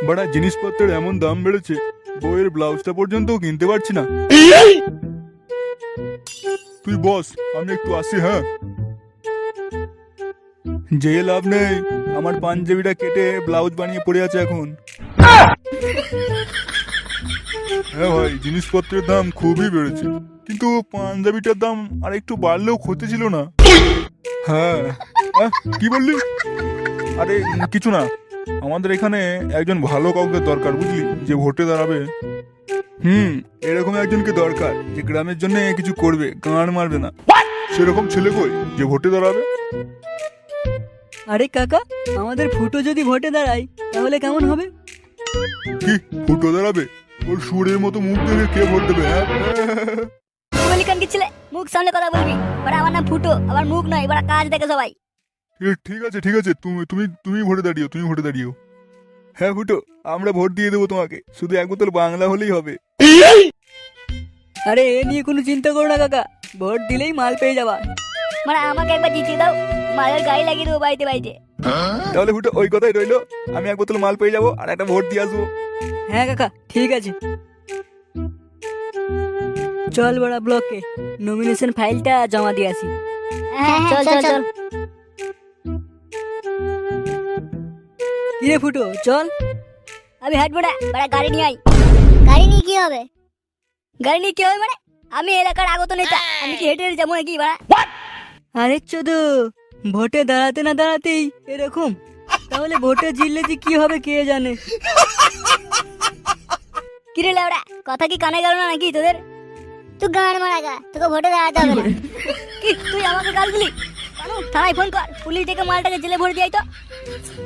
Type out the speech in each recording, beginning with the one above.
বাড়া জিনিসপত্রের এমন দাম বেড়েছে, বইয়ের ব্লাউজটা পর্যন্ত কিনতে পারছি না। তুই বস, আমি একটু আসি। হ্যাঁ, যে লাভ নেই, আমার পাঞ্জাবিটা কেটে ব্লাউজ বানিয়ে পড়ে আছে এখন। হ্যাঁ ভাই, জিনিসপত্রের দাম খুবই বেড়েছে, কিন্তু পাঞ্জাবিটার দাম আর একটু বাড়লেও ক্ষতি ছিল না। হ্যাঁ। কি বললি? আরে কিছু না, আমাদের এখানে একজন ভালো কাউকে দরকার, বুঝলি, যে ভোটে দাঁড়াবে। এরকম একজনকে দরকার যে গ্রামের জন্য কিছু করবে, গাঁড় মারবে না। সেরকম ছেলে কই যে ভোটে দাঁড়াবে? আরে কাকা, আমাদের ফুটো যদি ভোটে দাঁড়ায় তাহলে কেমন হবে? কি ফুটো দাঁড়াবে? ওর সুরের মতো মুখ দেখে কে ভোট দেবে? হ্যাঁ, বলি কান কি ছেলে, মুখ সামনে কথা বলবি। বড় আমার নাম ফুটো, আমার মুখ নয়, বড় কাজ দেখে সবাই। ঠিক আছে ঠিক আছে, তুমি তুমি তুমি ভোটে দাঁড়িও, তুমি ভোটে দাঁড়িও। হ্যাঁ ফুটো, আমরা ভোট দিয়ে দেবো তোমাকে, শুধু এক বোতল বাংলা হলেই হবে। আরে এ নিয়ে কোনো চিন্তা করো না কাকা, ভোট দিলেই মাল পেয়ে যাবা। মানে আমাকে একবার জিতিয়ে দাও, মালের গাড়ি লাগিয়ে দেবো বাড়িতে বাড়িতে। তাহলে ফুটো ওই কথাই রইলো, আমি এক বোতল মাল পেয়ে যাবো আর একটা ভোট দিয়ে আসবো। হ্যাঁ কাকা, ঠিক আছে। চল বড়া ব্লকে নমিনেশন ফাইলটা জমা দিয়ে আসি। হ্যাঁ চল চল চল। কিরে ফুটো, চল। আমি হাঁটবো না, বড় গাড়ি নিয়ে আই। গাড়ি নিয়ে কি হবে? গাড়ি নিয়ে কি হবে মানে? আমি এলাকার আগত নেতা, আমি কি হেঁটে হেঁটে যাবো নাকি বড়? আরে চোদো, ভোটে দাঁড়াতে না দাঁড়াতেই এরকম? তাহলে ভোটে জিতলে যে কি হবে কে জানে। কিরে লেওড়া, কথা কি কানে গেল না নাকি তোদের? তুই গান মারা গা, তোকে ভোটে দাঁড়াতে হবে না। কি তুই আমাকে গাল দিলি? কানু থানায় ফোন কর, পুলিশ ডেকে মালটাকে জেলে ভরে দিয়ে আই তো।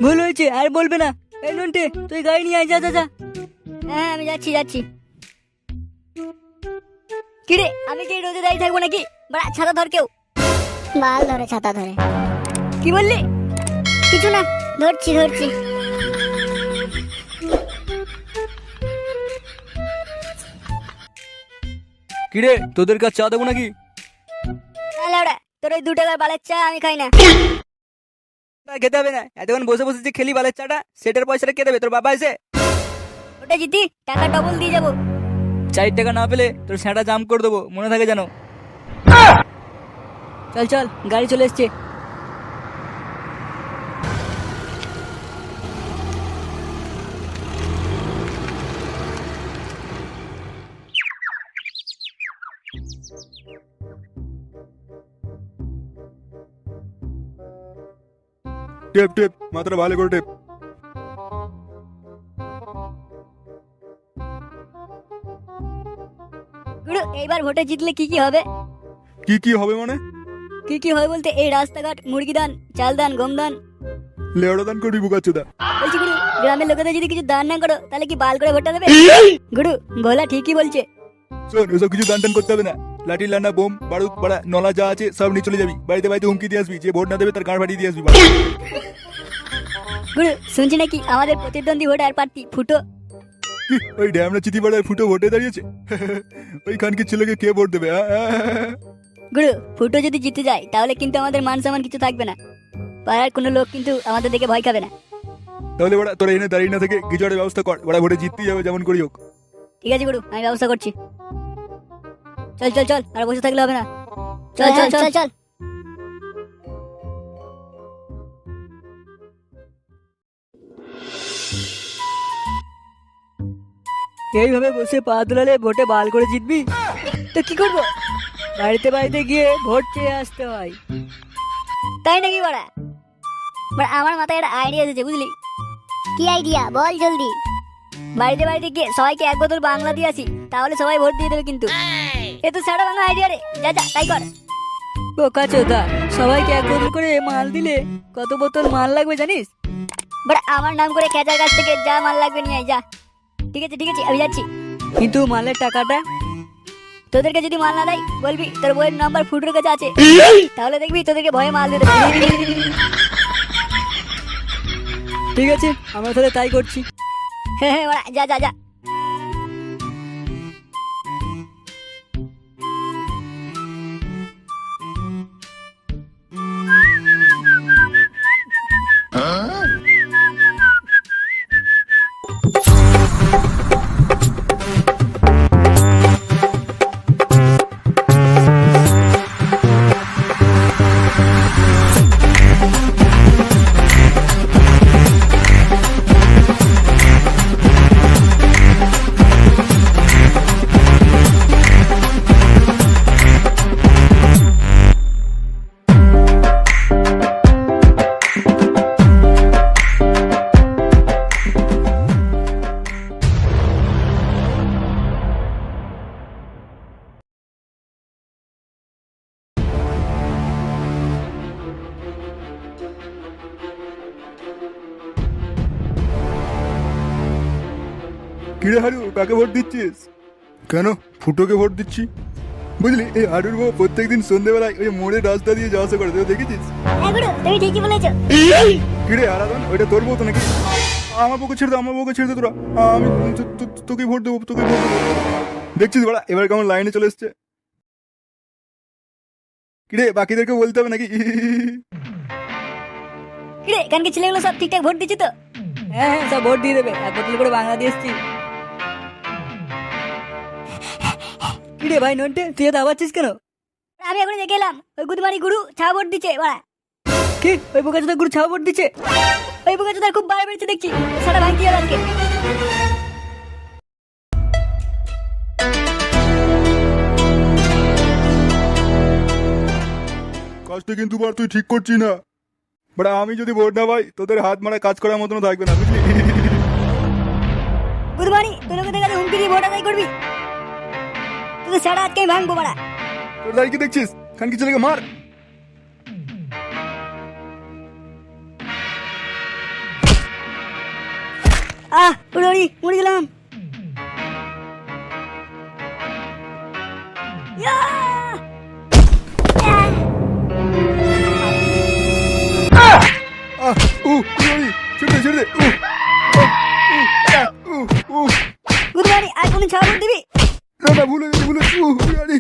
ভুল হয়েছে, আর বলবে না। এই নন্টে, তুই গাড়ি নিয়ে আয়, যা যা যা। হ্যাঁ আমি যাচ্ছি যাচ্ছি। কিরে, আমি কি রোদে দাঁড়িয়ে থাকবো নাকি? বড় ছাতা ধর কেউ। বাল ধরে ছাতা ধরে। কি বললি? কিছু না, ধরছি ধরছি। কিরে, তোদের কাছে চা দেবো নাকি? হ্যাঁ লেওড়া, তোর ওই 2 টাকার বালের চা আমি খাই না। খেতে হবে না, এতক্ষণ বসে বসে যে খেলি বালের চাটা, সেটার পয়সাটা কে দেবে? তোর বাবা এসে ওটা জিতি টাকা ডবল দিয়ে যাবো। 4 টাকা না পেলে তোর সেটা জাম করে দেবো, মনে থাকে জানো। চল চল, গাড়ি চলে এসছে। টেপ টেপ, মাথাটা ভালো করে টেপ। গুরু, এইবার ভোটে জিতলে কি কি হবে? কি কি হবে মানে? কি কি হবে বলতে এই রাস্তাঘাট, মুরগি দান, চাল দান, গম দান। লেওড়া দান করবি বুকাচ্চোদা। বলছি গুরু, গ্রামের লোকেদের যদি কিছু দান না করো তাহলে কি বাল করে ভোটটা দেবে? গুরু, ভোলা ঠিকই বলছে। শোন, ওসব কিছু দান টান করতে হবে না। লাঠি লান্না বোম বারুদ বাড়া নলা যা আছে সব নিয়ে চলে যাবি, বাড়িতে বাড়িতে হুমকি দিয়ে আসবি, যে ভোট না দেবে তার গাঁড় ফাটিয়ে দিয়ে আসবি। গুরু, শুনছি নাকি আমাদের প্রতিদ্বন্দ্বী ভোটার প্রার্থী ফুটো। কি ওই ড্যামরা চিঠি পাড়ার ফুটো ভোটে দাঁড়িয়েছে? ওই খানকির ছেলেকে কে ভোট দেবে? গুরু, ফুটো যদি জিতে যায় তাহলে কিন্তু আমাদের মান সম্মান কিছু থাকবে না। পাড়ার কোনো লোক কিন্তু আমাদের দেখে ভয় খাবে না। তাহলে বড়া তোরা এনে দাঁড়িয়ে না থেকে কিছু একটা ব্যবস্থা কর, বড়া ভোটে জিততেই যাবে যেমন করি হোক। ঠিক আছে গুরু, আমি ব্যবস্থা করছি। চল চল চল, আর বসে থাকলে হবে না। চল চল চল চল। এইভাবে বসে পা দুলালে ভোটে বাল করে জিতবি? তো কি করবো, বাড়িতে বাড়িতে গিয়ে ভোট চেয়ে আসতে হয়। তাই নাকি বড়া? বড়া আমার মাথায় একটা আইডিয়া এসেছে, বুঝলি? কি আইডিয়া বল জলদি। বাড়িতে বাড়িতে গিয়ে সবাইকে এক বোতল বাংলা দিয়ে আসি, তাহলে সবাই ভোট দিয়ে দেবে কিন্তু। এ তো সারা বাংলা আইডিয়া রে, যা যা তাই কর। বোকা চোদা, সবাইকে 1 বোতল করে মাল দিলে কত বোতল মাল লাগবে জানিস? বড়া আমার নাম করে খেচার কাছ থেকে যা মাল লাগবে নিয়ে আয়, যা। ঠিক আছে ঠিক আছে, আমি যাচ্ছি। কিন্তু মালের টাকাটা? তোদেরকে যদি মাল না দেয় বলবি তোর বইয়ের নাম্বার ফুটোর কাছে আছে, তাহলে দেখবি তোদেরকে ভয়ে মাল দিয়ে দেবে। ঠিক আছে, আমরা তাহলে তাই করছি। হ্যাঁ হ্যাঁ বড়া, যা যা যা। কিরে হারু, কাকে ভোট দিচ্ছিস? কেন, ফুটোকে ভোট দিচ্ছি। বুঝলি, এই হারুর বউ প্রত্যেকদিন সন্ধ্যেবেলায় ওই মোড়ের রাস্তা দিয়ে যাওয়া আসা করে, তুই দেখেছিস? হ্যাঁ গুরু, তুমি ঠিকই বলেছো। কিরে আরাধন, ওইটা তোর বউ তো নাকি? আমার বউকে ছেড়ে দে, আমার বউকে ছেড়ে দে তোরা। আমি তোকে ভোট দেবো, তোকে ভোট দেবো। দেখছিস বড়া, এবার কেমন লাইনে চলে এসছে। কিরে, বাকিদেরকে বলতে হবে নাকি? কিরে, এখানকার ছেলেগুলো সব ঠিকঠাক ভোট দিচ্ছে তো? হ্যাঁ হ্যাঁ, সব ভোট দিয়ে দেবে, এক বোতল করে বাংলা দিয়ে এসছি। কিরে ভাই নন্টে, তুই এত আবাচ্ছিস কেন? আমি এখন দেখে এলাম ওই গুদমানি গুরু ছা ভোট দিচ্ছে বাড়া। কি, ওই বোকা চোদা গুরু ছাও ভোট দিচ্ছে? ওই বোকা চোদার খুব বার বেড়েছে দেখছি, সারা ভাঙতি হবে আজকে। কাজটা কিন্তু বার তুই ঠিক করছিস না। বাট আমি যদি ভোট না পাই, তোদের হাত মারা কাজ করার মতন থাকবে না, বুঝলি? গুদমানি, তুই লোকেদের কাছে হুমকি দিয়ে ভোট আদায় করবি? তোদের সারা আজকে আমি ভাঙবো বাড়া। তোর দাঁড়িয়ে কি দেখছিস? খানকি ছেলেকে মার। উড়ি মরে গেলাম। ইয়া! ছেড়ে দে, ছেড়ে দে। গুদমানি, আর কোন ছা ভোট দিবি? না না, ভুলে গেছি, ভুলে গেছি।